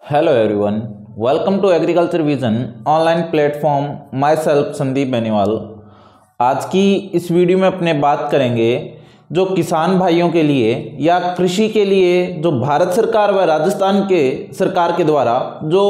Hello everyone, welcome to agriculture vision online platform. Myself Sandeep Beniwal. आज की इस video में अपने बात करेंगे जो किसान भाइयों के लिए या कृषि के लिए जो भारत सरकार व राजस्थान के सरकार के द्वारा जो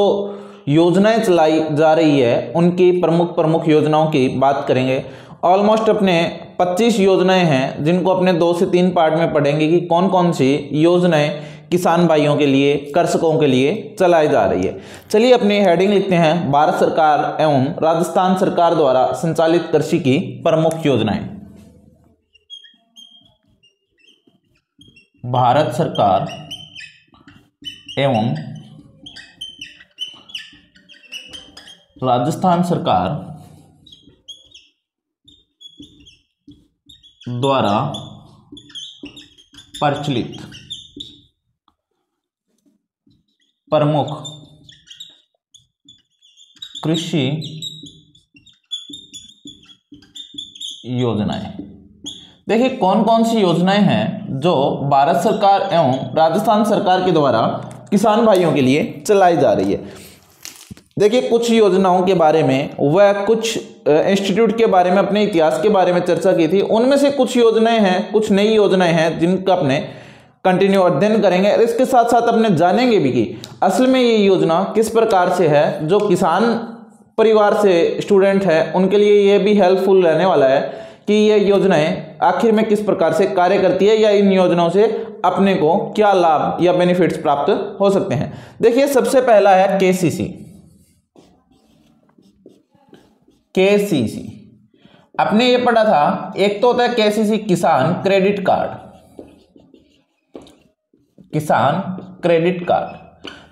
योजनाएं चलाई जा रही है उनकी प्रमुख योजनाओं की बात करेंगे। ऑलमोस्ट अपने 25 योजनाएं हैं जिनको अपने 2 से 3 पार्ट में पढ़ेंगे कि कौन कौन सी योजनाएं किसान भाइयों के लिए, कृषकों के लिए चलाई जा रही है। चलिए अपनी हेडिंग लिखते हैं, भारत सरकार एवं राजस्थान सरकार द्वारा संचालित कृषि की प्रमुख योजनाएं। भारत सरकार एवं राजस्थान सरकार द्वारा प्रचलित प्रमुख कृषि योजनाएं। देखिए कौन कौन सी योजनाएं हैं जो भारत सरकार एवं राजस्थान सरकार के द्वारा किसान भाइयों के लिए चलाई जा रही है। देखिए कुछ योजनाओं के बारे में व कुछ इंस्टीट्यूट के बारे में, अपने इतिहास के बारे में चर्चा की थी। उनमें से कुछ योजनाएं हैं, कुछ नई योजनाएं हैं जिनका अपने कंटिन्यू अध्ययन करेंगे। इसके साथ साथ अपने जानेंगे भी कि असल में ये योजना किस प्रकार से है। जो किसान परिवार से स्टूडेंट है उनके लिए ये भी हेल्पफुल रहने वाला है कि ये योजनाएं आखिर में किस प्रकार से कार्य करती है या इन योजनाओं से अपने को क्या लाभ या बेनिफिट्स प्राप्त हो सकते हैं। देखिए सबसे पहला है केसीसी। आपने ये पढ़ा था, एक तो होता है केसीसी किसान क्रेडिट कार्ड। किसान क्रेडिट कार्ड।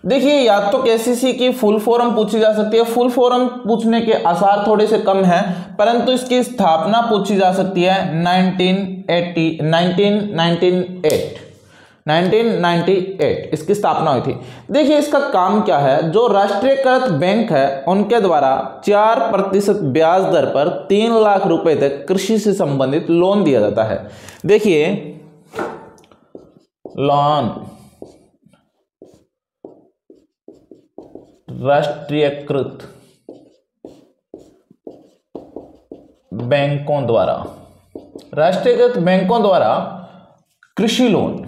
देखिए या तो केसीसी की फुल फॉर्म पूछी जा सकती है। फुल फॉर्म पूछने के आसार थोड़े से कम हैं, परंतु इसकी स्थापना पूछी जा सकती है 1998 इसकी स्थापना हुई थी। देखिए इसका काम क्या है। जो राष्ट्रीयकृत बैंक है उनके द्वारा 4% ब्याज दर पर 3 लाख रुपए तक कृषि से संबंधित लोन दिया जाता है। देखिए लोन राष्ट्रीयकृत बैंकों द्वारा कृषि लोन।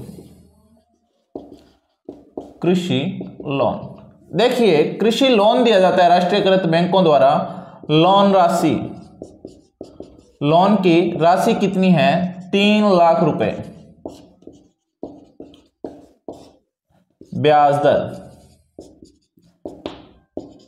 देखिए कृषि लोन दिया जाता है राष्ट्रीयकृत बैंकों द्वारा। लोन की राशि कितनी है? 3 लाख रुपए। ब्याज दर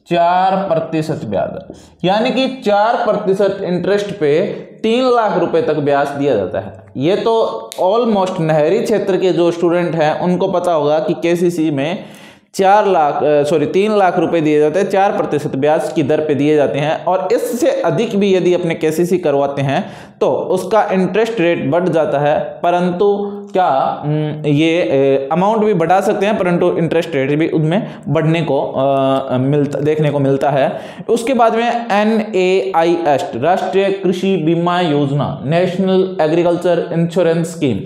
4% ब्याज दर, यानी कि 4% इंटरेस्ट पे 3 लाख रुपए तक ब्याज दिया जाता है। ये तो ऑलमोस्ट नहरी क्षेत्र के जो स्टूडेंट हैं उनको पता होगा कि केसीसी में 3 लाख रुपए दिए जाते हैं, 4% ब्याज की दर पे दिए जाते हैं। और इससे अधिक भी यदि अपने केसीसी करवाते हैं तो उसका इंटरेस्ट रेट बढ़ जाता है, परंतु क्या ये अमाउंट भी बढ़ा सकते हैं, परंतु इंटरेस्ट रेट भी उनमें बढ़ने को देखने को मिलता है। उसके बाद में NAIS राष्ट्रीय कृषि बीमा योजना, national agriculture insurance scheme.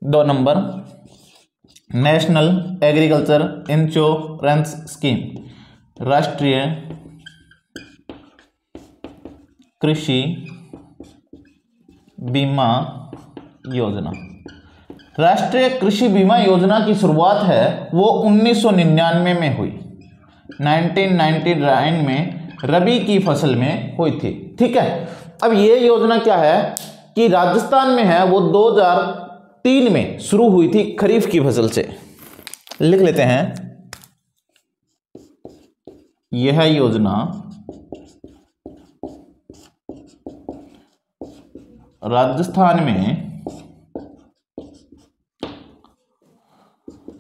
2 number national agriculture insurance scheme, राष्ट्रीय कृषि बीमा योजना। राष्ट्रीय कृषि बीमा योजना की शुरुआत है वो 1999 में हुई। 1999 में रबी की फसल में हुई थी। ठीक है, अब ये योजना क्या है कि राजस्थान में है, वो 2003 में शुरू हुई थी खरीफ की फसल से। लिख लेते हैं, यह योजना राजस्थान में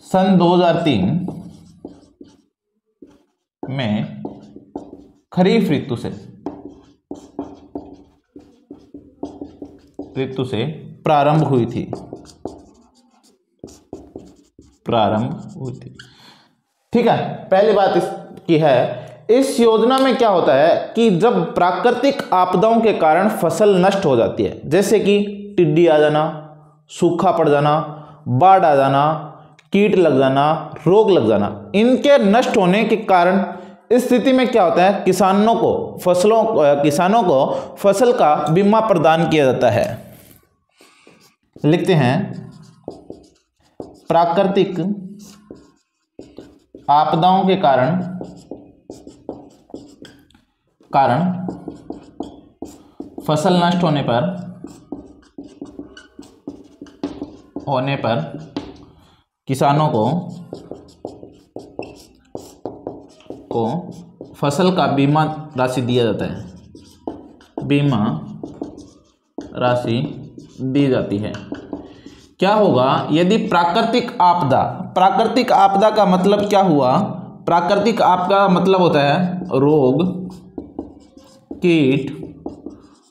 सन 2003 में खरीफ ऋतु से प्रारंभ हुई थी। ठीक है, पहली बात इसकी है, इस योजना में क्या होता है कि जब प्राकृतिक आपदाओं के कारण फसल नष्ट हो जाती है, जैसे कि टिड्डी आ जाना, सूखा पड़ जाना, बाढ़ आ जाना, कीट लग जाना, रोग लग जाना, इनके नष्ट होने के कारण इस स्थिति में क्या होता है, किसानों को फसल का बीमा प्रदान किया जाता है। लिखते हैं प्राकृतिक आपदाओं के कारण फसल नष्ट होने पर किसानों को फसल का बीमा राशि दिया जाता है, बीमा राशि दी जाती है। क्या होगा यदि प्राकृतिक आपदा का मतलब क्या हुआ, प्राकृतिक आपदा का मतलब होता है रोग, कीट,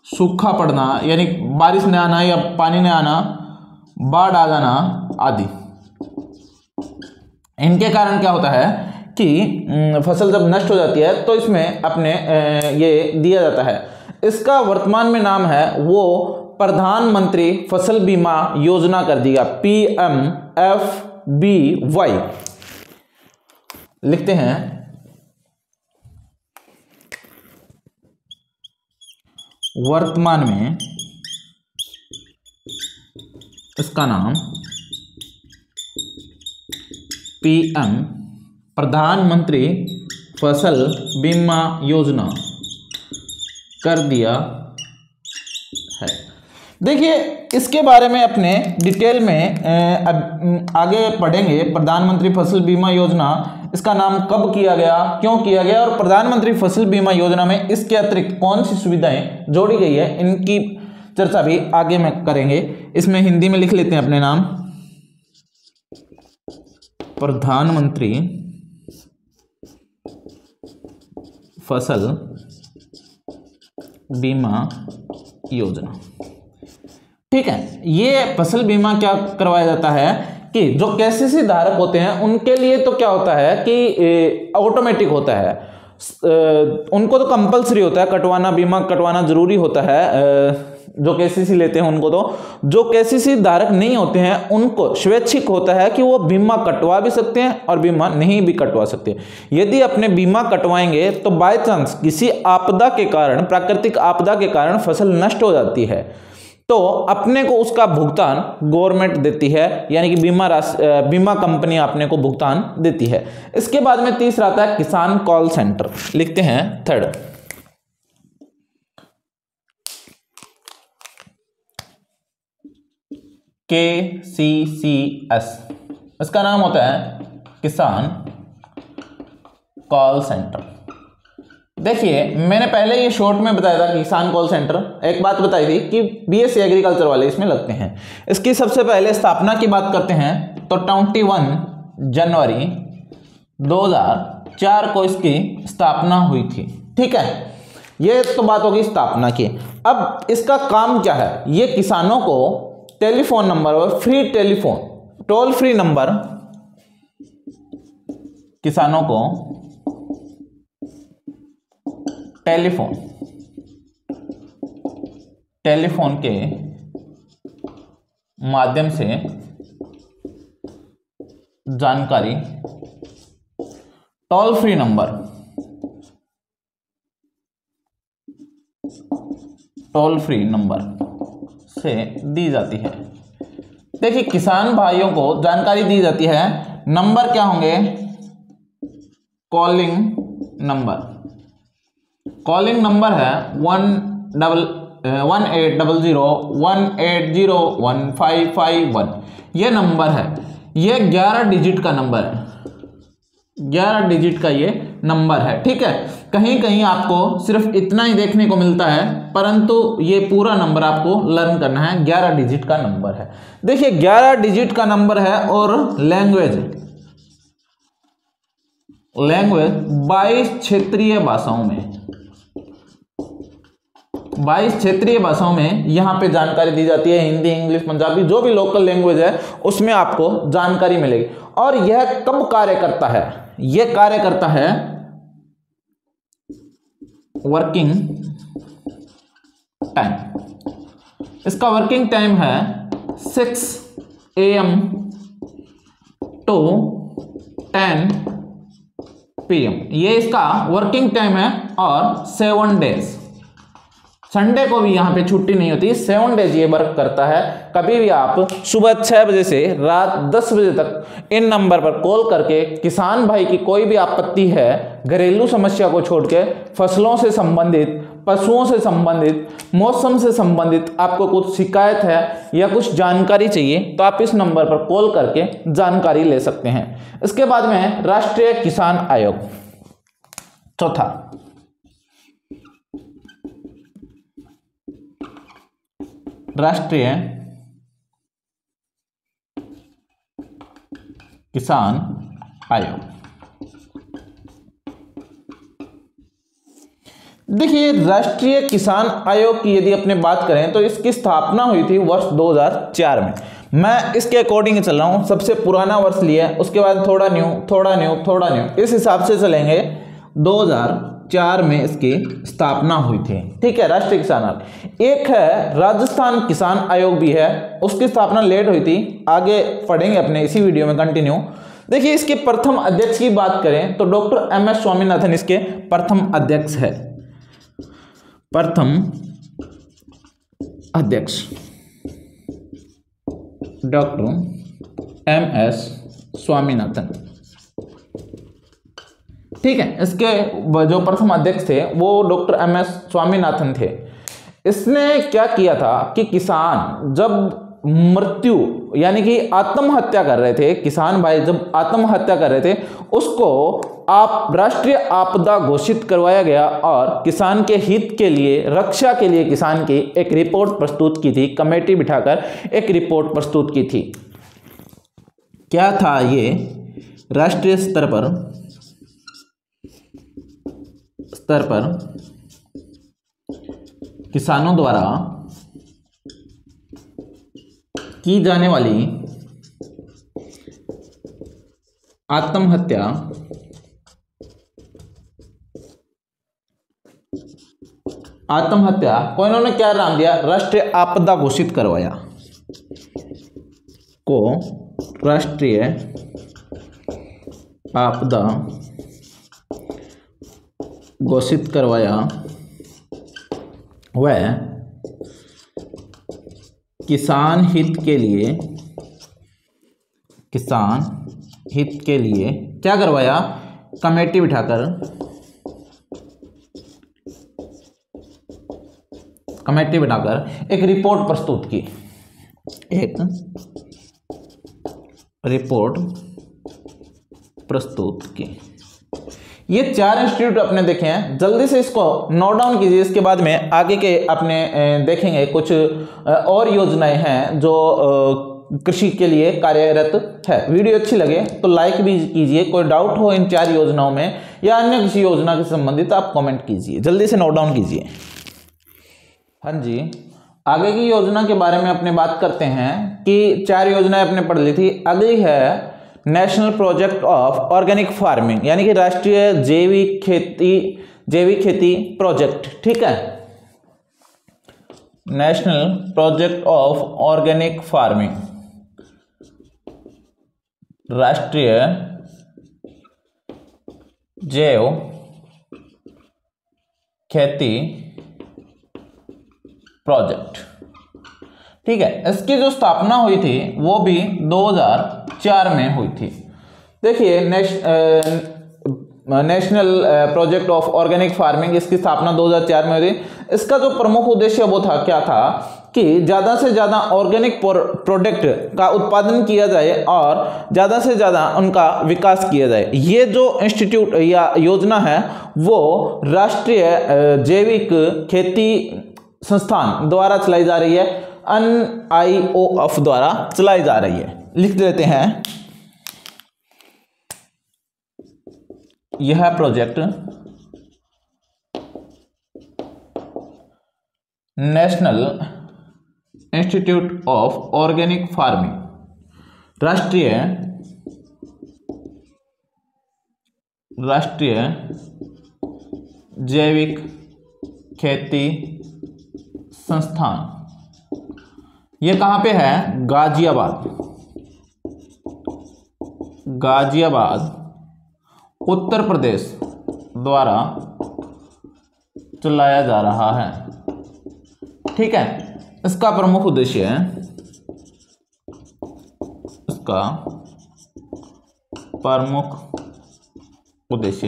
सूखा पड़ना यानी बारिश न आना या पानी न आना, बाढ़ आ जाना आदि। इनके कारण क्या होता है कि फसल जब नष्ट हो जाती है तो इसमें अपने ये दिया जाता है। इसका वर्तमान में नाम है वो प्रधानमंत्री फसल बीमा योजना कर दिया, PMFBY। लिखते हैं वर्तमान में इसका नाम PM प्रधानमंत्री फसल बीमा योजना कर दिया है। देखिए इसके बारे में अपने डिटेल में आगे पढ़ेंगे। प्रधानमंत्री फसल बीमा योजना, इसका नाम कब किया गया, क्यों किया गया, और प्रधानमंत्री फसल बीमा योजना में इसके अतिरिक्त कौन सी सुविधाएं जोड़ी गई है, इनकी चर्चा भी आगे में करेंगे। इसमें हिंदी में लिख लेते हैं अपने नाम, प्रधानमंत्री फसल बीमा योजना। ठीक है, ये फसल बीमा क्या करवाया जाता है कि जो केसीसी धारक होते हैं उनके लिए तो क्या होता है कि ऑटोमेटिक होता है, उनको तो कंपलसरी होता है कटवाना, बीमा कटवाना जरूरी होता है। जो केसीसी लेते हैं उनको तो, जो केसीसी धारक नहीं होते हैं उनको स्वैच्छिक होता है कि वो बीमा कटवा भी सकते हैं और बीमा नहीं भी कटवा सकते। यदि अपने बीमा कटवाएंगे तो बाय चांस किसी आपदा के कारण, प्राकृतिक आपदा के कारण फसल नष्ट हो जाती है तो अपने को उसका भुगतान गवर्नमेंट देती है, यानी कि बीमा कंपनी अपने को भुगतान देती है। इसके बाद में तीसरा आता है किसान कॉल सेंटर। लिखते हैं थर्ड, KCCS। इसका नाम होता है किसान कॉल सेंटर। देखिए मैंने पहले ये शॉर्ट में बताया था कि किसान कॉल सेंटर, एक बात बताई थी कि BSc एग्रीकल्चर वाले इसमें लगते हैं। इसकी सबसे पहले स्थापना की बात करते हैं तो 21 जनवरी 2004 को इसकी स्थापना हुई थी। ठीक है, ये तो बात होगी स्थापना की। अब इसका काम क्या है, ये किसानों को टेलीफोन नंबर और free telephone, toll free number, किसानों को टेलीफोन के माध्यम से जानकारी टोल फ्री नंबर से दी जाती है। देखिए किसान भाइयों को जानकारी दी जाती है। नंबर क्या होंगे, कॉलिंग नंबर है 1800180151। ये नंबर है, ये 11 डिजिट का नंबर है, 11 डिजिट का ये नंबर है। ठीक है, कहीं कहीं आपको सिर्फ इतना ही देखने को मिलता है, परंतु ये पूरा नंबर आपको लर्न करना है। 11 डिजिट का नंबर है। देखिए 11 डिजिट का नंबर है और लैंग्वेज 22 क्षेत्रीय भाषाओं में, 22 क्षेत्रीय भाषाओं में यहाँ पे जानकारी दी जाती है। हिंदी, इंग्लिश, पंजाबी, जो भी लोकल लैंग्वेज है उसमें आपको जानकारी मिलेगी। और यह कब कार्य करता है, यह कार्य करता है वर्किंग टाइम। इसका वर्किंग टाइम है 6 AM to 10 PM, ये इसका वर्किंग टाइम है। और 7 डेज, संडे को भी यहाँ पे छुट्टी नहीं होती, 7 डेज ये वर्क करता है। कभी भी आप सुबह 6 बजे से रात 10 बजे तक इन नंबर पर कॉल करके किसान भाई की कोई भी आपत्ति है, घरेलू समस्या को छोड़ के फसलों से संबंधित, पशुओं से संबंधित, मौसम से संबंधित आपको कुछ शिकायत है या कुछ जानकारी चाहिए तो आप इस नंबर पर कॉल करके जानकारी ले सकते हैं। इसके बाद में राष्ट्रीय किसान आयोग, चौथा राष्ट्रीय किसान आयोग। देखिए, राष्ट्रीय किसान आयोग की यदि अपने बात करें तो इसकी स्थापना हुई थी वर्ष 2004 में। मैं इसके अकॉर्डिंग चल रहा हूं, सबसे पुराना वर्ष लिया, उसके बाद थोड़ा न्यू, थोड़ा न्यू, थोड़ा न्यू, इस हिसाब से चलेंगे। 2004 में इसकी स्थापना हुई थी। ठीक है, राष्ट्रीय किसान आयोग। एक है राजस्थान किसान आयोग भी है, उसकी स्थापना लेट हुई थी, आगे पढ़ेंगे अपने इसी वीडियो में कंटिन्यू। देखिए, इसके प्रथम अध्यक्ष की बात करें तो डॉक्टर MS स्वामीनाथन इसके प्रथम अध्यक्ष है। प्रथम अध्यक्ष डॉक्टर MS स्वामीनाथन। ठीक है, इसके जो प्रथम अध्यक्ष थे वो डॉक्टर MS स्वामीनाथन थे। इसने क्या किया था कि किसान जब मृत्यु यानी कि आत्महत्या कर रहे थे, किसान भाई जब आत्महत्या कर रहे थे, उसको आप राष्ट्रीय आपदा घोषित करवाया गया और किसान के हित के लिए, रक्षा के लिए किसान की एक रिपोर्ट प्रस्तुत की थी, कमेटी बिठाकर एक रिपोर्ट प्रस्तुत की थी। क्या था ये? राष्ट्रीय स्तर पर किसानों द्वारा की जाने वाली आत्महत्या को इन्होंने क्या नाम दिया? राष्ट्रीय आपदा घोषित करवाया, को राष्ट्रीय आपदा घोषित करवाया। वह किसान हित के लिए क्या करवाया? कमेटी बिठाकर एक रिपोर्ट प्रस्तुत की। ये 4 इंस्टीट्यूट अपने देखे हैं, जल्दी से इसको नोट डाउन कीजिए। इसके बाद में आगे के अपने देखेंगे कुछ और योजनाएं हैं जो कृषि के लिए कार्यरत है। वीडियो अच्छी लगे तो लाइक भी कीजिए। कोई डाउट हो इन 4 योजनाओं में या अन्य किसी योजना के संबंधित आप कमेंट कीजिए, जल्दी से नोट डाउन कीजिए। हाँ जी, आगे की योजना के बारे में अपने बात करते हैं कि 4 योजनाएं अपने पढ़ ली थी। अगली है national project of organic farming, यानी कि राष्ट्रीय जैविक खेती प्रोजेक्ट। ठीक है, national project of organic farming, राष्ट्रीय जैव खेती प्रोजेक्ट। ठीक है, इसकी जो स्थापना हुई थी वो भी 2004 में हुई थी। देखिए, national project of organic farming, इसकी स्थापना 2004 में हुई थी। इसका जो प्रमुख उद्देश्य वो था, क्या था कि ज़्यादा से ज़्यादा ऑर्गेनिक प्रोडक्ट का उत्पादन किया जाए और ज़्यादा से ज़्यादा उनका विकास किया जाए। ये जो इंस्टीट्यूट या योजना है वो राष्ट्रीय जैविक खेती संस्थान द्वारा चलाई जा रही है, NIOF द्वारा चलाई जा रही है। लिख देते हैं, यह project national institute of organic farming, राष्ट्रीय जैविक खेती संस्थान, ये कहाँ पे है? गाजियाबाद, गाजियाबाद उत्तर प्रदेश द्वारा चलाया जा रहा है। ठीक है, इसका प्रमुख उद्देश्य है, इसका प्रमुख उद्देश्य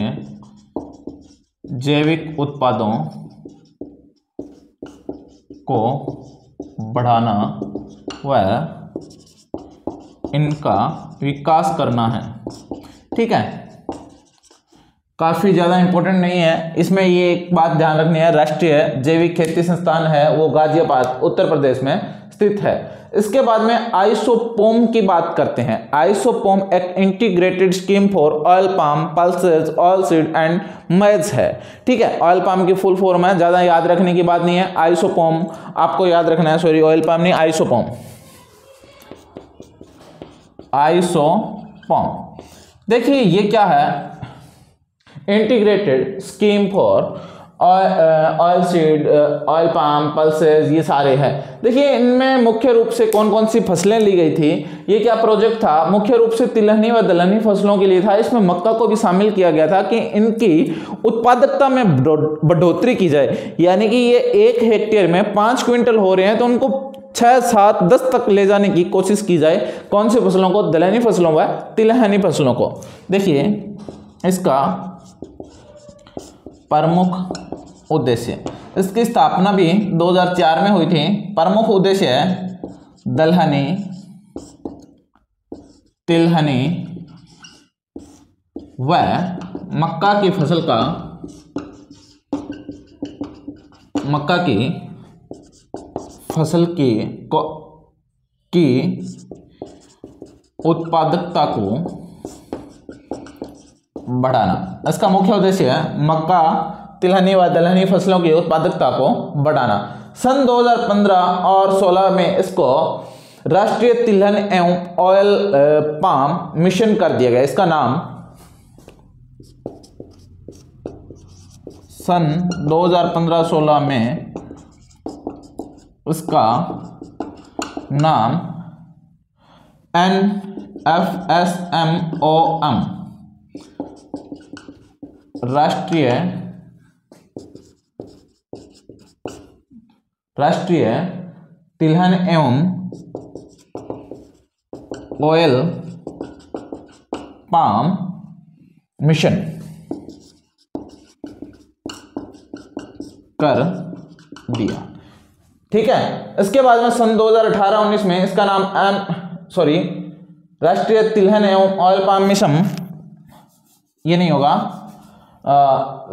जैविक उत्पादों को बढ़ाना व इनका विकास करना है। ठीक है, काफ़ी ज़्यादा इंपॉर्टेंट नहीं है, इसमें ये एक बात ध्यान रखनी है, राष्ट्रीय जैविक खेती संस्थान है वो गाजियाबाद उत्तर प्रदेश में स्थित है। इसके बाद में आइसोपोम की बात करते हैं। आइसोपोम एक integrated scheme for oil palm, pulses, oil seed and maize है। ठीक है, ऑयल पाम की फुल फॉर्म है, ज़्यादा याद रखने की बात नहीं है, आइसोपोम आपको याद रखना है, सॉरी ऑयल पाम नहीं, आइसोपोम। आइसोपोम देखिए ये क्या है, integrated scheme for oil seed, oil palm, pulses, ये सारे हैं। देखिए इनमें मुख्य रूप से कौन कौन सी फसलें ली गई थी, ये क्या प्रोजेक्ट था, मुख्य रूप से तिलहनी व दलहनी फसलों के लिए था। इसमें मक्का को भी शामिल किया गया था कि इनकी उत्पादकता में बढ़ोतरी की जाए, यानी कि ये 1 हेक्टेयर में 5 क्विंटल हो रहे हैं तो उनको 6, 7, 10 तक ले जाने की कोशिश की जाए। कौन सी फसलों को, दलहनी फसलों व तिलहनी फसलों को। देखिए इसका प्रमुख उद्देश्य, इसकी स्थापना भी 2004 में हुई थी। प्रमुख उद्देश्य है दलहनी, तिलहनी व मक्का की फसल का, मक्का की फसल की उत्पादकता को बढ़ाना। इसका मुख्य उद्देश्य है मक्का, तिलहनी व दलहनी फसलों की उत्पादकता को बढ़ाना। सन 2015 और 16 में इसको राष्ट्रीय तिलहन एवं ऑयल पाम मिशन कर दिया गया। इसका नाम सन 2015-16 में इसका नाम NFSMOM राष्ट्रीय तिलहन एवं ऑयल पाम मिशन कर दिया। ठीक है, इसके बाद में सन 2018-19 में इसका नाम राष्ट्रीय तिलहन एवं ऑयल पाम मिशन, ये नहीं होगा,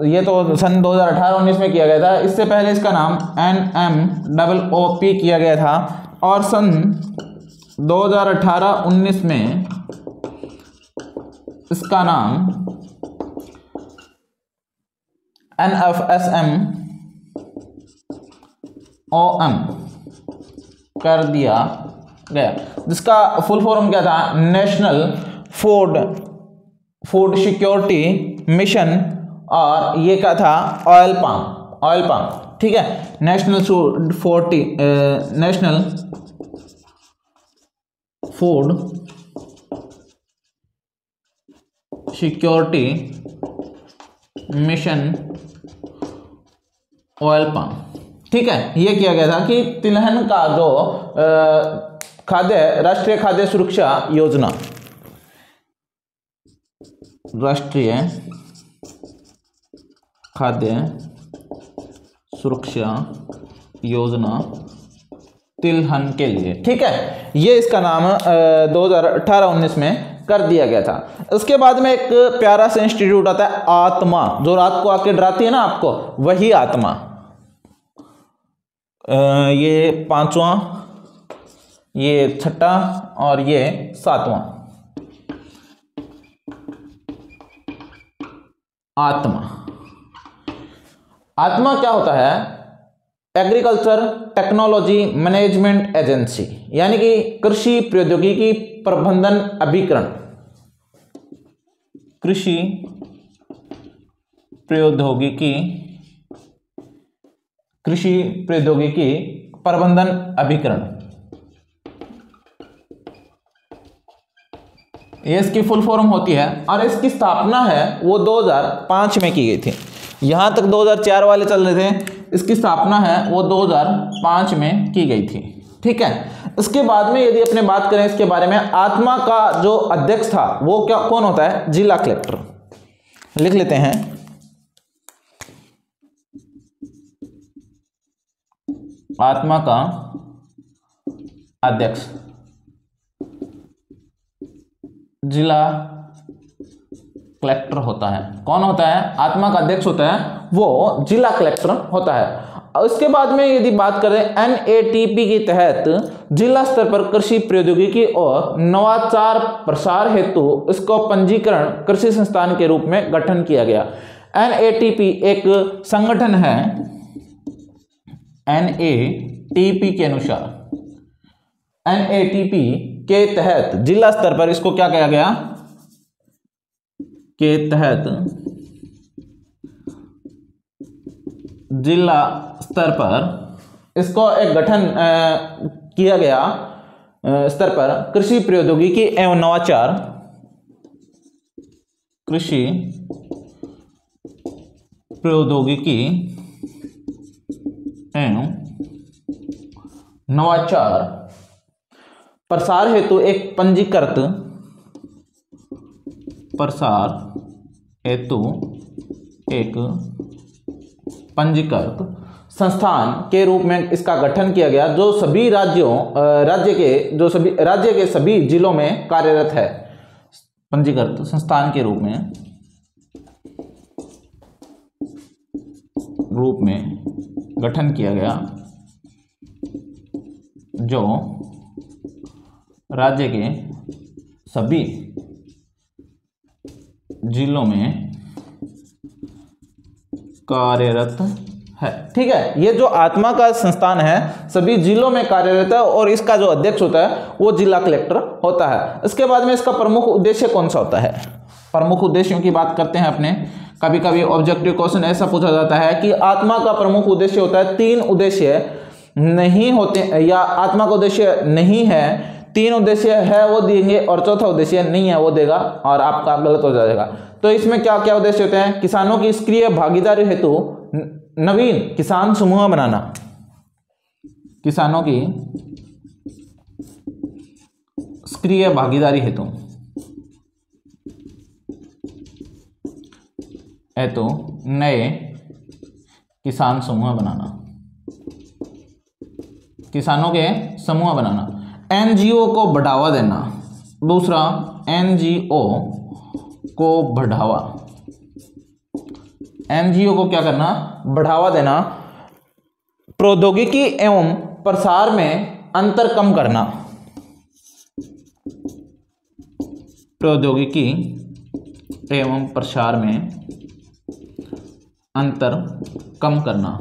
ये तो सन 2018-19 में किया गया था। इससे पहले इसका नाम NMOOP किया गया था और सन 2018-19 में इसका नाम NFSMOM कर दिया गया, जिसका फुल फॉर्म क्या था, नेशनल फूड सिक्योरिटी मिशन, और ये क्या था, ऑयल पाम। ठीक है, national food security mission oil palm. ठीक है, ये किया गया था कि तिलहन का जो राष्ट्रीय खाद्य सुरक्षा योजना, राष्ट्रीय खाद्य सुरक्षा योजना तिलहन के लिए, ठीक है, ये इसका नाम 2018-19 में कर दिया गया था। उसके बाद में एक प्यारा सा इंस्टीट्यूट आता है, आत्मा, जो रात को आके डराती है ना आपको, वही आत्मा। ये 5वां, ये 6ठा और ये 7वां। आत्मा क्या होता है, एग्रीकल्चर टेक्नोलॉजी मैनेजमेंट एजेंसी, यानी कि कृषि प्रौद्योगिकी प्रबंधन अभिकरण, कृषि प्रौद्योगिकी प्रबंधन अभिकरण, ये इसकी फुल फॉर्म होती है और इसकी स्थापना है वो 2005 में की गई थी। यहाँ तक 2004 वाले चल रहे थे, इसकी स्थापना है वो 2005 में की गई थी। ठीक है, इसके बाद में यदि अपने बात करें इसके बारे में, आत्मा का जो अध्यक्ष था वो क्या कौन होता है? जिला कलेक्टर। लिख लेते हैं, आत्मा का अध्यक्ष जिला कलेक्टर होता है। कौन होता है? आत्मा का अध्यक्ष होता है वो जिला कलेक्टर होता है। उसके बाद में यदि बात करें NATP के तहत जिला स्तर पर कृषि प्रौद्योगिकी और नवाचार प्रसार हेतु इसको पंजीकरण कृषि संस्थान के रूप में गठन किया गया। NATP एक संगठन है, NATP के अनुसार NATP के तहत जिला स्तर पर इसको क्या कहा गया? के तहत जिला स्तर पर इसको एक गठन किया गया स्तर पर कृषि प्रौद्योगिकी एवं नवाचार, कृषि प्रौद्योगिकी एवं नवाचार प्रसार हेतु एक पंजीकृत प्रसार हेतु एक पंजीकृत संस्थान के रूप में इसका गठन किया गया, जो सभी राज्य के सभी जिलों में कार्यरत है। पंजीकृत संस्थान के रूप में गठन किया गया, जो राज्य के सभी जिलों में कार्यरत है। ठीक है, ये जो आत्मा का संस्थान है सभी जिलों में कार्यरत है और इसका जो अध्यक्ष होता है वो जिला कलेक्टर होता है। इसके बाद में इसका प्रमुख उद्देश्य कौन सा होता है? प्रमुख उद्देश्यों की बात करते हैं अपने। कभी कभी ऑब्जेक्टिव क्वेश्चन ऐसा पूछा जाता है कि आत्मा का प्रमुख उद्देश्य होता है, 3 उद्देश्य नहीं होते या आत्मा का उद्देश्य नहीं है, 3 उद्देश्य है वो देंगे और चौथा उद्देश्य नहीं है वो देगा और आपका गलत हो जाएगा। तो इसमें क्या क्या उद्देश्य होते हैं? किसानों की सक्रिय भागीदारी हेतु नवीन किसान समूह बनाना, किसानों की सक्रिय भागीदारी हेतु नए किसान समूह बनाना, किसानों के समूह बनाना। NGO को बढ़ावा देना, दूसरा NGO को बढ़ावा, NGO को क्या करना? बढ़ावा देना। प्रौद्योगिकी एवं प्रसार में अंतर कम करना, प्रौद्योगिकी एवं प्रसार में अंतर कम करना।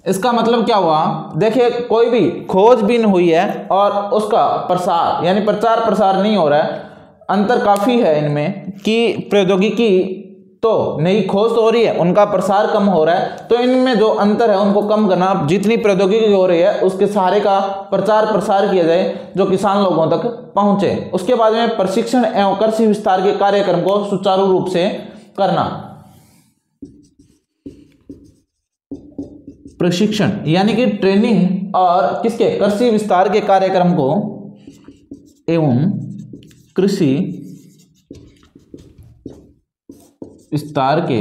इसका मतलब क्या हुआ? देखिए, कोई भी खोजबीन हुई है और उसका प्रसार यानी प्रचार प्रसार नहीं हो रहा है, अंतर काफ़ी है इनमें कि प्रौद्योगिकी तो नई खोज तो हो रही है, उनका प्रसार कम हो रहा है, तो इनमें जो अंतर है उनको कम करना। जितनी प्रौद्योगिकी हो रही है उसके सारे का प्रचार प्रसार किया जाए जो किसान लोगों तक पहुंचे। उसके बाद में प्रशिक्षण एवं कृषि विस्तार के कार्यक्रम को सुचारू रूप से करना। प्रशिक्षण यानी कि ट्रेनिंग और किसके? कृषि विस्तार के कार्यक्रम को एवं कृषि विस्तार के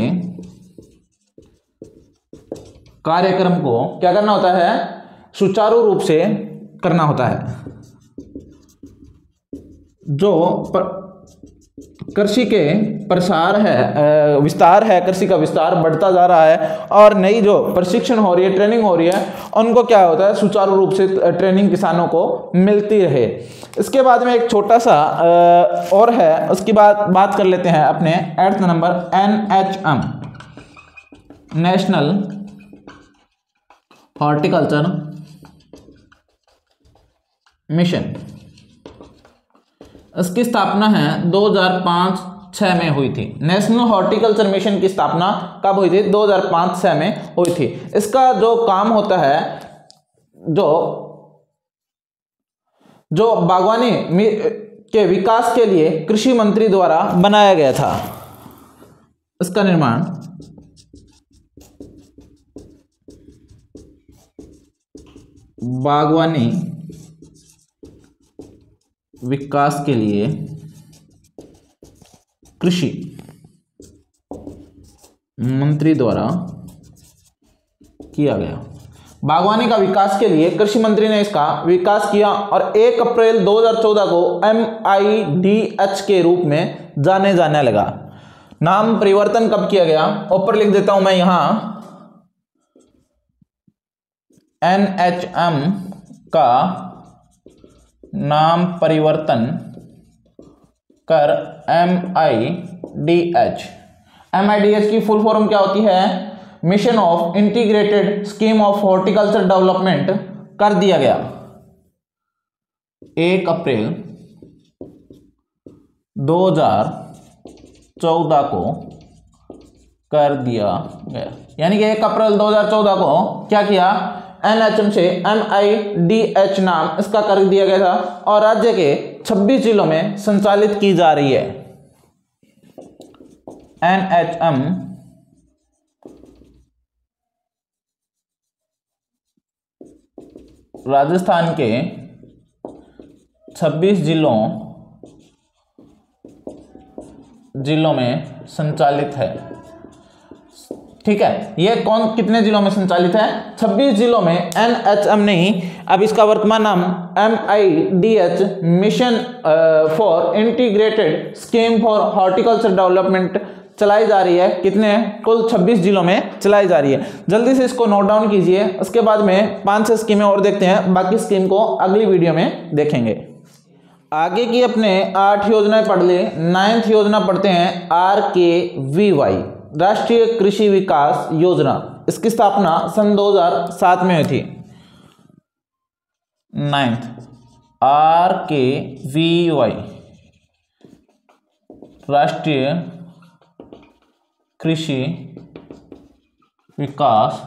कार्यक्रम को क्या करना होता है? सुचारू रूप से करना होता है। जो कृषि के प्रसार है, विस्तार है, कृषि का विस्तार बढ़ता जा रहा है और नई जो प्रशिक्षण हो रही है, ट्रेनिंग हो रही है, उनको क्या होता है? सुचारू रूप से ट्रेनिंग किसानों को मिलती रहे। इसके बाद में एक छोटा सा और है, उसकी बात कर लेते हैं अपने 8th number, NHM, national horticulture mission. इसकी स्थापना है 2005-06 में हुई थी। नेशनल हॉर्टिकल्चर मिशन की स्थापना कब हुई थी? 2005-06 में हुई थी। इसका जो काम होता है, जो बागवानी के विकास के लिए कृषि मंत्री द्वारा बनाया गया था। इसका निर्माण बागवानी विकास के लिए कृषि मंत्री द्वारा किया गया। बागवानी का विकास के लिए कृषि मंत्री ने इसका विकास किया और 1 अप्रैल 2014 को MIDH के रूप में जाने लगा। नाम परिवर्तन कब किया गया, ऊपर लिख देता हूं मैं यहां, NHM का नाम परिवर्तन कर MIDH। MIDH की फुल फॉर्म क्या होती है, mission of integrated scheme of horticulture development कर दिया गया। 1 अप्रैल 2014 को कर दिया गया, यानी कि 1 अप्रैल 2014 को क्या किया, NHM से MIDH नाम इसका कर दिया गया था और राज्य के 26 जिलों में संचालित की जा रही है। NHM राजस्थान के 26 जिलों में संचालित है। ठीक है, ये कौन कितने जिलों में संचालित है, 26 जिलों में। NHM नहीं, अब इसका वर्तमान नाम MIDH mission for integrated scheme for horticulture development चलाई जा रही है। कितने, कुल 26 जिलों में चलाई जा रही है। जल्दी से इसको नोट डाउन कीजिए, उसके बाद में 5-6 स्कीमें और देखते हैं, बाकी स्कीम को अगली वीडियो में देखेंगे। आगे की अपने 8 योजनाएं पढ़ ले। 9th योजना पढ़ते हैं RKVY, राष्ट्रीय कृषि विकास योजना। इसकी स्थापना सन 2007 में हुई थी। 9th RKVY, राष्ट्रीय कृषि विकास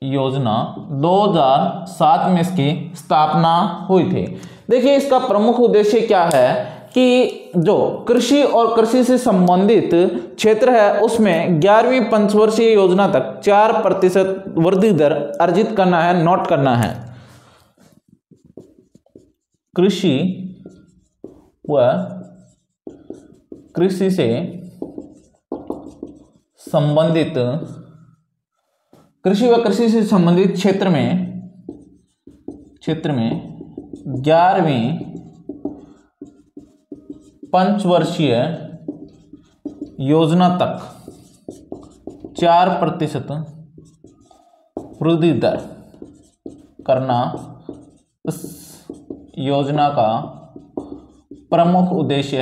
योजना 2007 में इसकी स्थापना हुई थी। देखिए, इसका प्रमुख उद्देश्य क्या है कि जो कृषि और कृषि से संबंधित क्षेत्र है उसमें 11वीं पंचवर्षीय योजना तक 4% वृद्धि दर अर्जित करना है, नोट करना है। कृषि व कृषि से संबंधित क्षेत्र में 11वीं पंचवर्षीय योजना तक 4% वृद्धि दर करना इस योजना का प्रमुख उद्देश्य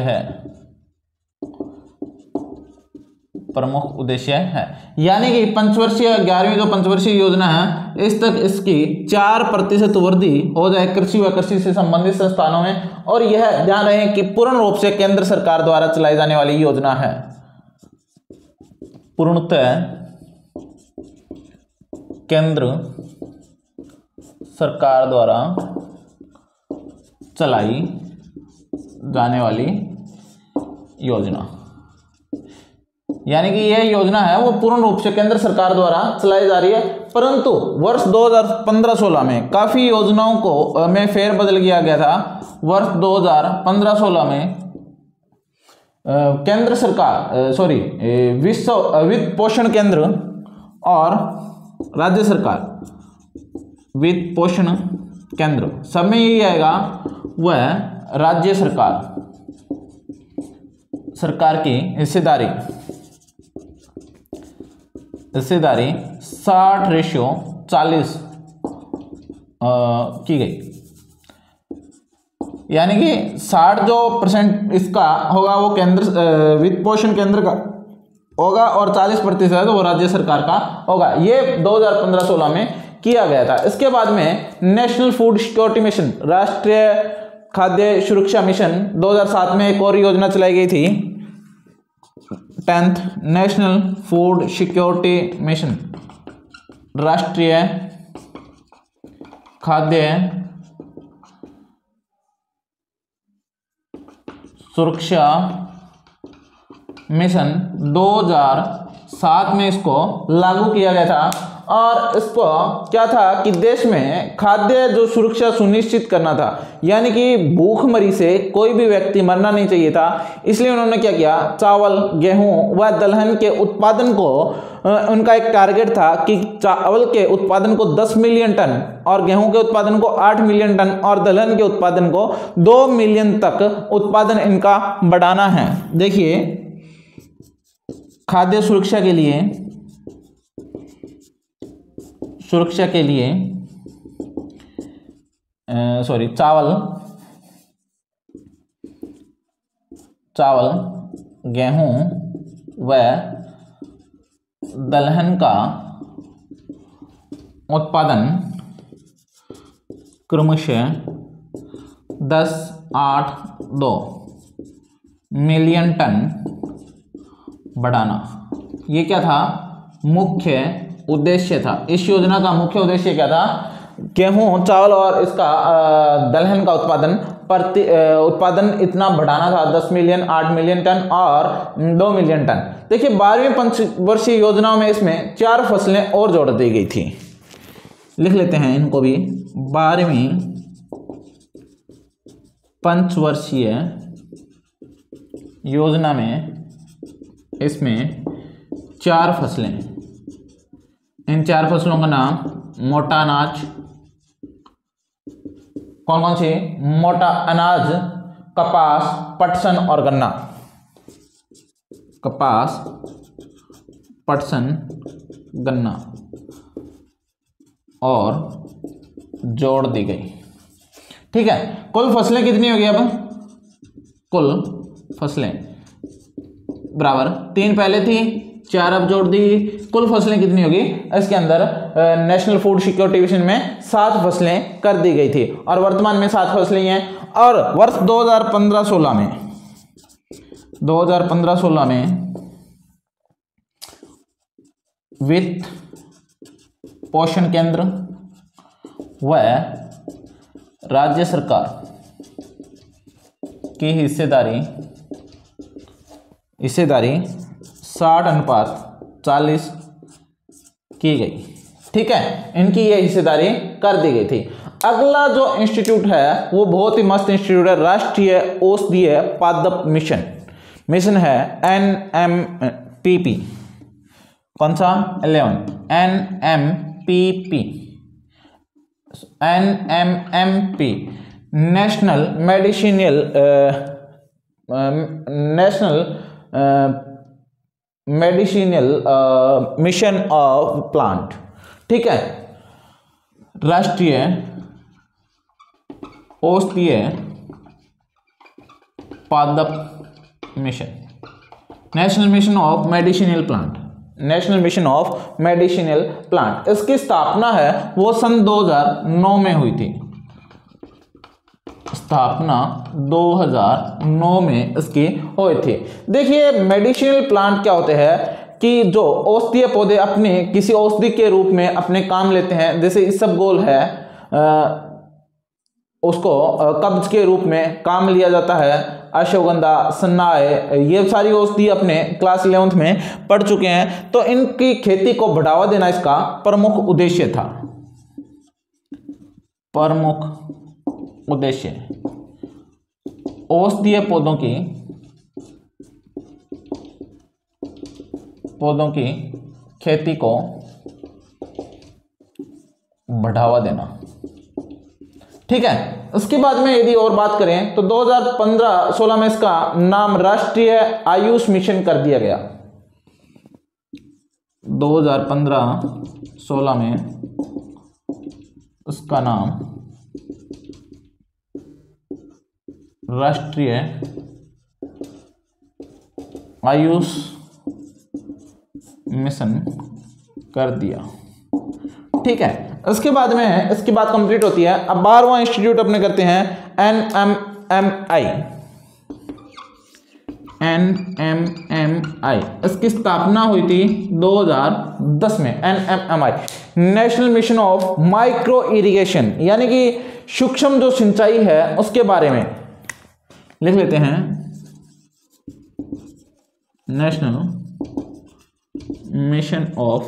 है। यानी कि पंचवर्षीय 11वीं जो पंचवर्षीय योजना है, इस तक इसकी 4% वृद्धि हो जाए कृषि व कृषि से संबंधित संस्थानों में। और यह ध्यान रहे कि पूर्ण रूप से केंद्र सरकार द्वारा चलाई जाने वाली योजना है, पूर्णतः केंद्र सरकार द्वारा चलाई जाने वाली योजना। यानी कि यह योजना है वो पूर्ण रूप से केंद्र सरकार द्वारा चलाई जा रही है। परंतु वर्ष 2015-16 में काफी योजनाओं को में फेरबदल किया गया था। वर्ष 2015-16 में केंद्र सरकार वित्त पोषण केंद्र और राज्य सरकार वित्त पोषण केंद्र सब में यही आएगा, वह राज्य सरकार की हिस्सेदारी 60:40 की गई। यानी कि 60% इसका होगा वो केंद्र वित्त पोषण केंद्र का होगा और 40% वो राज्य सरकार का होगा। ये 2015-16 में किया गया था। इसके बाद में नेशनल फूड सिक्योरिटी मिशन, राष्ट्रीय खाद्य सुरक्षा मिशन 2007 में एक और योजना चलाई गई थी, 10th national food security mission, राष्ट्रीय खाद्य सुरक्षा मिशन 2007 में इसको लागू किया गया था। और इसको क्या था कि देश में खाद्य जो सुरक्षा सुनिश्चित करना था, यानी कि भूखमरी से कोई भी व्यक्ति मरना नहीं चाहिए था। इसलिए उन्होंने क्या किया, चावल, गेहूं व दलहन के उत्पादन को उनका एक टारगेट था कि चावल के उत्पादन को 10 मिलियन टन और गेहूं के उत्पादन को 8 मिलियन टन और दलहन के उत्पादन को 2 मिलियन तक उत्पादन इनका बढ़ाना है। देखिए, खाद्य सुरक्षा के लिए चावल, गेहूं व दलहन का उत्पादन क्रमशः 10-8-2 मिलियन टन बढ़ाना, ये क्या था, मुख्य उद्देश्य था। इस योजना का मुख्य उद्देश्य क्या था, गेहूं, चावल और इसका दलहन का उत्पादन इतना बढ़ाना था, 10 मिलियन, 8 मिलियन टन और 2 मिलियन टन। देखिए, 12वीं पंचवर्षीय योजनाओं में इसमें 4 फसलें और जोड़ दी गई थी। लिख लेते हैं इनको भी। 12वीं पंचवर्षीय योजना में इसमें 4 फसलें, इन 4 फसलों का नाम मोटा अनाज, कौन कौन सी, मोटा अनाज, कपास, पटसन और गन्ना। कपास, पटसन, गन्ना और जोड़ दी गई। ठीक है, कुल फसलें कितनी होगी, अब कुल फसलें बराबर 3 पहले थी, 4 अब जोड़ दी, कुल फसलें कितनी होगी, इसके अंदर नेशनल फूड सिक्योरिटी मिशन में 7 फसलें कर दी गई थी और वर्तमान में 7 फसलें हैं। और वर्ष 2015-16 में वित्त पोषण केंद्र व राज्य सरकार की हिस्सेदारी 60:40 की गई। ठीक है, इनकी ये हिस्सेदारी कर दी गई थी। अगला जो इंस्टीट्यूट है वो बहुत ही मस्त इंस्टीट्यूट है, राष्ट्रीय औषधीय पादप मिशन है, NMPP। कौन सा, 11 NMMP, national medicinal mission of plant. ठीक है, राष्ट्रीय औषधीय पादप mission, national mission of medicinal plant. इसकी स्थापना है वो सन 2009 में हुई थी। स्थापना 2009 में इसकी हुई थी। देखिए, मेडिसिनल प्लांट क्या होते हैं कि जो औषधीय पौधे अपने किसी औषधि के रूप में अपने काम लेते हैं, जैसे इसबगोल है, उसको कब्ज के रूप में काम लिया जाता है, अश्वगंधा, सन्नाए, ये सारी औषधि अपने क्लास 11th में पढ़ चुके हैं। तो इनकी खेती को बढ़ावा देना इसका प्रमुख उद्देश्य था। प्रमुख उद्देश्य औषधीय पौधों की खेती को बढ़ावा देना। ठीक है, उसके बाद में यदि और बात करें तो 2015-16 में इसका नाम राष्ट्रीय आयुष मिशन कर दिया गया। 2015-16 में उसका नाम राष्ट्रीय आयुष मिशन कर दिया। ठीक है, उसके बाद में इसकी बात कंप्लीट होती है। अब 12वां इंस्टीट्यूट अपने करते हैं NMMI। इसकी स्थापना हुई थी 2010 में। NMMI national mission of micro irrigation, यानी कि सूक्ष्म जो सिंचाई है उसके बारे में लिख लेते हैं। National mission of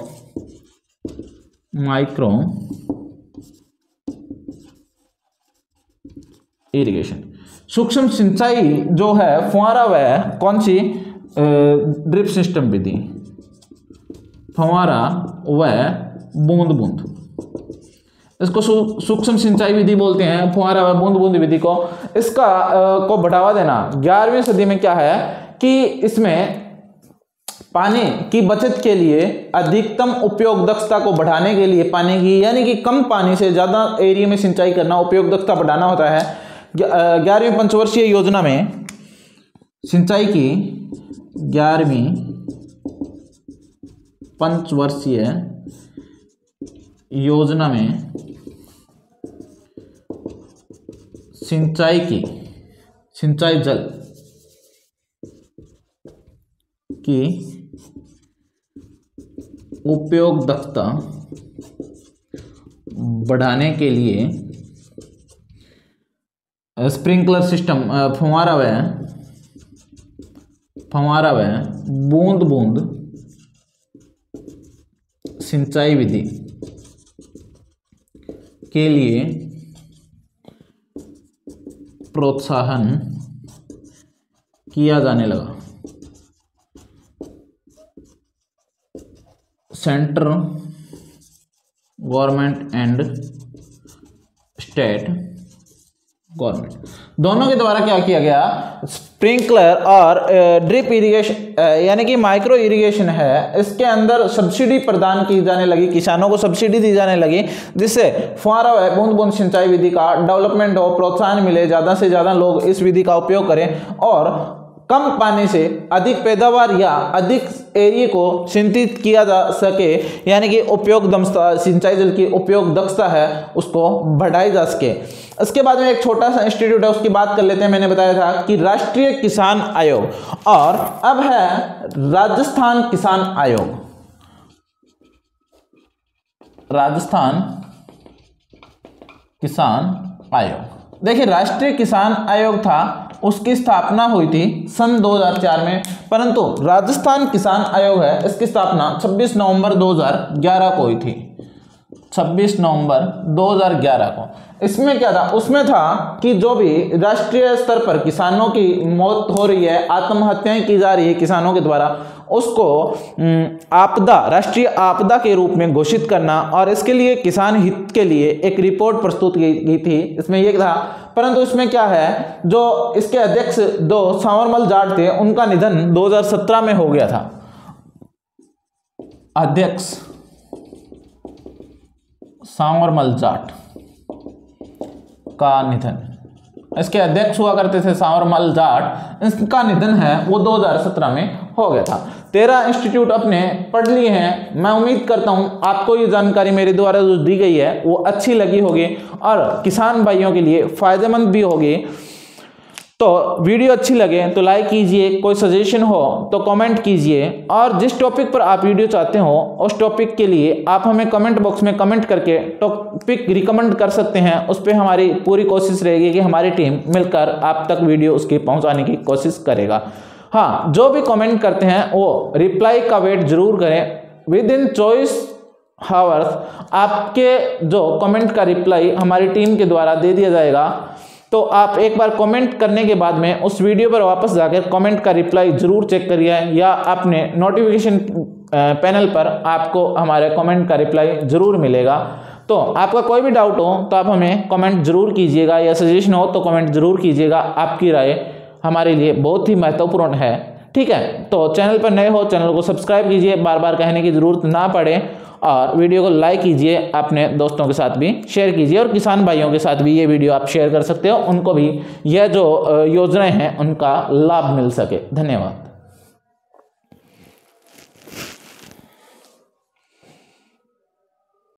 micro irrigation. सूक्ष्म सिंचाई जो है फुहारा वह कौन सी ड्रिप सिस्टम विधि, फुहारा वह बूंद बूंद, इसको सूक्ष्म सिंचाई विधि बोलते हैं, फुहारा वह बूंद बूंद विधि को। इसका को बढ़ावा देना 11वीं सदी में क्या है कि इसमें पानी की बचत के लिए अधिकतम उपयोग दक्षता को बढ़ाने के लिए पानी की यानी कि कम पानी से ज़्यादा एरिया में सिंचाई करना, उपयोग दक्षता बढ़ाना होता है। 11वीं पंचवर्षीय योजना में सिंचाई की 11वीं पंचवर्षीय योजना में सिंचाई जल की उपयोग दक्षता बढ़ाने के लिए स्प्रिंकलर सिस्टम, फुहारा व बूंद बूंद सिंचाई विधि के लिए प्रोत्साहन किया जाने लगा। Central government and state government दोनों के द्वारा क्या किया गया, स्प्रिंकलर और ड्रिप इरिगेशन यानी कि माइक्रो इरिगेशन है, इसके अंदर सब्सिडी प्रदान की जाने लगी, किसानों को सब्सिडी दी जाने लगी, जिससे फुहारा व बूंद बूंद सिंचाई विधि का डेवलपमेंट हो, प्रोत्साहन मिले, ज़्यादा से ज़्यादा लोग इस विधि का उपयोग करें और कम पानी से अधिक पैदावार या अधिक एरिया को सिंचित किया जा सके, यानी कि उपयोग दक्षता, सिंचाई जल की उपयोग दक्षता है उसको बढ़ाई जा सके। इसके बाद में एक छोटा सा इंस्टीट्यूट है, उसकी बात कर लेते हैं। मैंने बताया था कि राष्ट्रीय किसान आयोग, और अब है राजस्थान किसान आयोग। राजस्थान किसान आयोग, देखिए राष्ट्रीय किसान आयोग था, उसकी स्थापना हुई थी सन 2004 में, परंतु राजस्थान किसान आयोग है, इसकी स्थापना 26 नवंबर 2011 को हुई थी, 26 नवंबर 2011 को। इसमें क्या था, उसमें था कि जो भी राष्ट्रीय स्तर पर किसानों की मौत हो रही है, आत्महत्याएं की जा रही है किसानों के द्वारा, उसको आपदा, राष्ट्रीय आपदा के रूप में घोषित करना, और इसके लिए किसान हित के लिए एक रिपोर्ट प्रस्तुत की गई थी, इसमें ये था। परंतु इसमें क्या है, जो इसके अध्यक्ष दो सांवरमल जाट थे, उनका निधन 2017 में हो गया था। अध्यक्ष सांवरमल जाट का निधन, इसके अध्यक्ष हुआ करते थे सांवरमल जाट, इसका निधन है वो 2017 में हो गया था। 13 इंस्टीट्यूट अपने पढ़ लिए हैं। मैं उम्मीद करता हूं आपको ये जानकारी मेरे द्वारा जो दी गई है वो अच्छी लगी होगी और किसान भाइयों के लिए फायदेमंद भी होगी। तो वीडियो अच्छी लगे तो लाइक कीजिए, कोई सजेशन हो तो कमेंट कीजिए, और जिस टॉपिक पर आप वीडियो चाहते हो उस टॉपिक के लिए आप हमें कमेंट बॉक्स में कमेंट करके टॉपिक रिकमेंड कर सकते हैं। उस पर हमारी पूरी कोशिश रहेगी कि हमारी टीम मिलकर आप तक वीडियो उसकी पहुंचाने की कोशिश करेगा। हाँ, जो भी कमेंट करते हैं वो रिप्लाई का वेट जरूर करें। विद इन 24 आवर्स आपके जो कमेंट का रिप्लाई हमारी टीम के द्वारा दे दिया जाएगा। तो आप एक बार कमेंट करने के बाद में उस वीडियो पर वापस जाकर कमेंट का रिप्लाई जरूर चेक करिए, या अपने नोटिफिकेशन पैनल पर आपको हमारे कमेंट का रिप्लाई जरूर मिलेगा। तो आपका कोई भी डाउट हो तो आप हमें कमेंट जरूर कीजिएगा, या सजेशन हो तो कमेंट जरूर कीजिएगा। आपकी राय हमारे लिए बहुत ही महत्वपूर्ण है, ठीक है। तो चैनल पर नए हो चैनल को सब्सक्राइब कीजिए, बार बार कहने की जरूरत ना पड़े, और वीडियो को लाइक कीजिए, अपने दोस्तों के साथ भी शेयर कीजिए, और किसान भाइयों के साथ भी ये वीडियो आप शेयर कर सकते हो, उनको भी यह जो योजनाएं हैं उनका लाभ मिल सके। धन्यवाद।